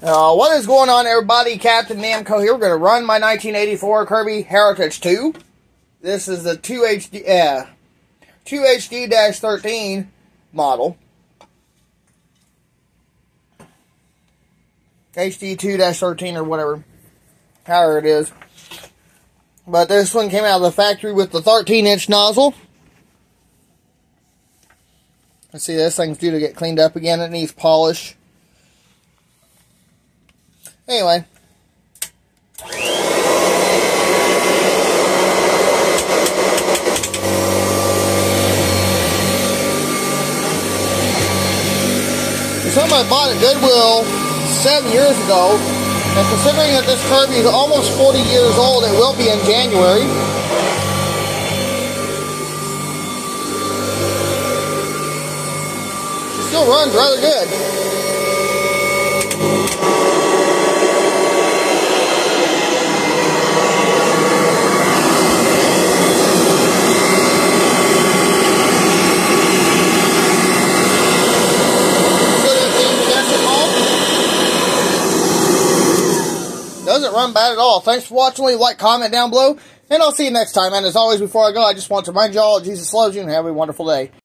What is going on, everybody? Captain Namco here. We're going to run my 1984 Kirby Heritage 2. This is the 2HD-13 model. HD2-13 or whatever. However it is. But this one came out of the factory with the 13-inch nozzle. Let's see, this thing's due to get cleaned up again. It needs polish. Anyway. Something I bought at Goodwill 7 years ago, and considering that this Kirby is almost 40 years old, it will be in January. It still runs rather good. Doesn't run bad at all. Thanks for watching. Leave a like, comment down below, and I'll see you next time. And as always, before I go, I just want to remind you all, Jesus loves you, and have a wonderful day.